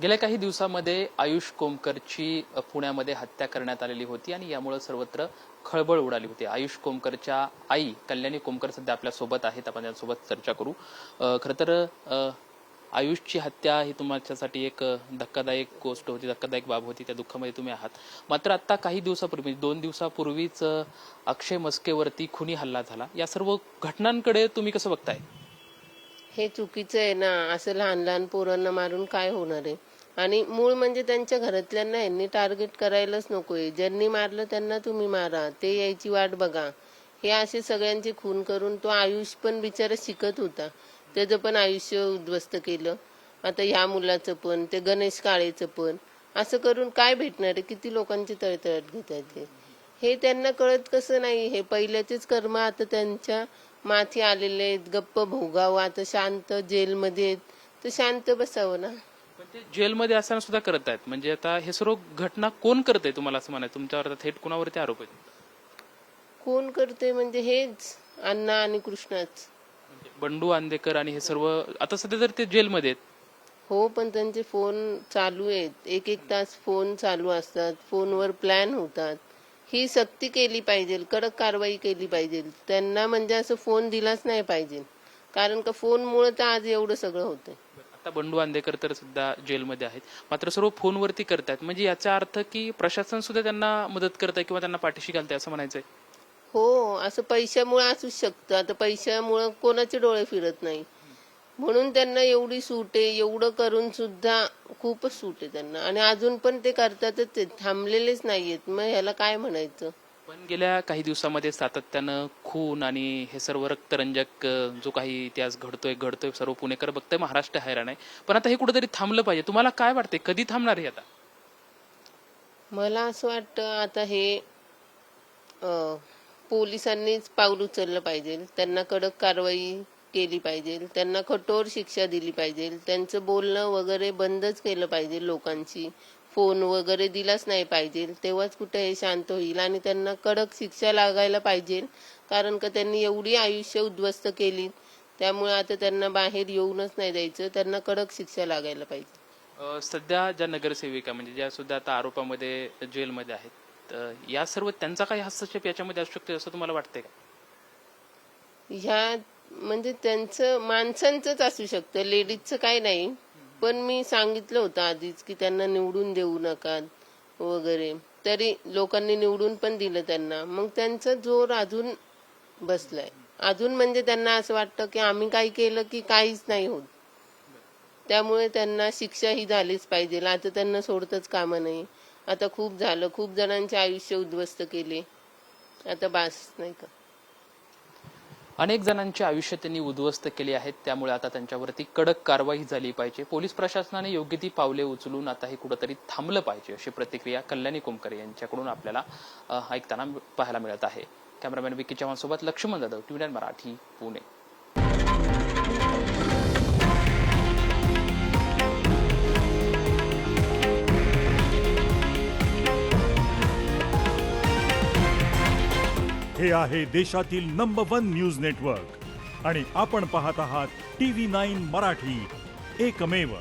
गेल्या काही दिवसांमध्ये आयुष कोमकरची पुण्यामध्ये हत्या करण्यात आलेली होती आणि यामुळे सर्वत्र खळबळ उडाली होती। आयुष कोमकरच्या आई कल्याणी कोमकर सध्या आपल्या सोबत आहेत, आपण त्यांच्यासोबत चर्चा करू। खरं तर आयुषची हत्या ही तुमच्यासाठी एक धक्कादायक गोष्ट होती, धक्कादायक बाब होती, त्या दुःखामध्ये तुम्ही आहात। मात्र आता काही दिवसापूर्वी 2 दिवसापूर्वीच अक्षय मस्केवरती खुनी हल्ला झाला। या सर्व घटनांकडे तुम्ही कसं बघताय? हे चुकीचं आहे ना, असं लहान लहान पोरांना मारून काय होणार आहे? आणि मूळ म्हणजे त्यांच्या घरातल्यांना यांनी टार्गेट करायलाच नकोय। ज्यांनी मारलं त्यांना तुम्ही मारा, ते यायची वाट बघा। हे असे सगळ्यांचे खून करून तो आयुष पण बिचारा शिकत होता, त्याचं पण आयुष्य उद्ध्वस्त केलं। आता ह्या मुलाचं पण, ते गणेश काळेचं पण, असं करून काय भेटणार आहे? किती लोकांची तळतळाट घेतात हे त्यांना कळत कसं नाही? हे पहिल्याचेच कर्म आता त्यांच्या माथी आलेले आहेत। गप्प भोगावं, आता शांत जेलमध्ये आहेत तर शांत बसावं ना। पण ते जेलमध्ये असताना सुद्धा करत आहेत, म्हणजे आता हे सर्व घटना कोण करतंय तुम्हाला असं म्हणायचं? तुमच्यावर थेट कुणावरती आरोप आहेत? कोण करते म्हणजे हेच अण्णा आणि कृष्णाच। म्हणजे बंडू आंदेकर आणि हे सर्व आता सध्या तर ते जेलमध्ये आहेत। हो, पण त्यांचे फोन चालू आहेत, एक एक तास फोन चालू असतात, फोनवर प्लॅन होतात। ही सक्ती केली पाहिजे, कडक कारवाई केली पाहिजे त्यांना, म्हणजे असं फोन दिलाच नाही पाहिजे, कारण का फोनमुळे तर आज एवढं सगळं होतंय। आता बंडू आंदेकर तर सुद्धा जेलमध्ये आहेत, मात्र सर्व फोनवरती करतायत, म्हणजे याचा अर्थ की प्रशासन सुद्धा त्यांना मदत करत आहे किंवा त्यांना पाठीशी घालतंय असं म्हणायचंय? हो, असं पैशामुळे असूच शकतं। आता पैशामुळे कोणाचे डोळे फिरत नाही, म्हणून त्यांना एवढी सूट आहे। एवढं करून सुद्धा खूपच सूट आहे त्यांना, आणि अजून पण ते करतातच, ते थांबलेलेच नाहीयेत। मग ह्याला काय म्हणायचं? पण गेल्या काही दिवसामध्ये सातत्यानं खून आणि हे सर्व रक्तरंजक जो काही इतिहास घडतोय सर्व पुणेकर बघतोय, महाराष्ट्र हैराण आहे। पण आता हे कुठेतरी थांबलं पाहिजे, तुम्हाला काय वाटतंय कधी थांबणार हे आता? मला असं वाटतं आता हे पोलिसांनीच पाऊल उचललं पाहिजे, त्यांना कडक कारवाई केली पाहिजे, त्यांना कठोर शिक्षा दिली पाहिजे, त्यांचं बोलणं वगैरे बंदच केलं पाहिजे लोकांची, फोन वगैरे दिलाच नाही पाहिजे, तेव्हाच कुठे हे शांत होईल। आणि त्यांना कडक शिक्षा लागायला पाहिजे, कारण का त्यांनी एवढी आयुष्य उद्ध्वस्त केली, त्यामुळे आता त्यांना बाहेर येऊनच नाही द्यायचं, त्यांना कडक शिक्षा लागायला पाहिजे। सध्या ज्या नगरसेविका म्हणजे ज्या सुद्धा आता आरोपामध्ये जेलमध्ये आहेत, या सर्व त्यांचा काही हस्तक्षेप याच्यामध्ये असू शकतो असं तुम्हाला वाटतंय का? ह्या म्हणजे त्यांचं माणसांचंच असू शकतं, लेडीजचं काही नाही। पण मी सांगितलं होतं आधीच की त्यांना निवडून देऊ नका वगैरे, तरी लोकांनी निवडून पण दिलं त्यांना, मग त्यांचा जोर अजून बसलाय। अजून म्हणजे त्यांना असं वाटतं की आम्ही काही केलं की काहीच नाही होत, त्यामुळे त्यांना शिक्षा ही झालीच पाहिजे। आता त्यांना सोडतच कामा नाही, आता खूप झालं, खूप जणांचे आयुष्य उद्ध्वस्त केले, आता बास नाही का? अनेक जणांचे आयुष्य त्यांनी उद्ध्वस्त केले आहेत, त्यामुळे आता त्यांच्यावरती कडक कारवाई झाली पाहिजे। पोलीस प्रशासनाने योग्य ती पावले उचलून आता हे कुठेतरी थांबलं पाहिजे, अशी प्रतिक्रिया कल्याणी कोमकर यांच्याकडून आपल्याला ऐकताना पाहायला मिळत आहे। कॅमेरामॅन विकी चव्हाण सोबत लक्ष्मण जाधव, टीव्ही 9 मराठी, पुणे। हे आहे देशातील नंबर 1 न्यूज नेटवर्क आणि आपण पाहत आहात TV9 मराठी, एकमेव।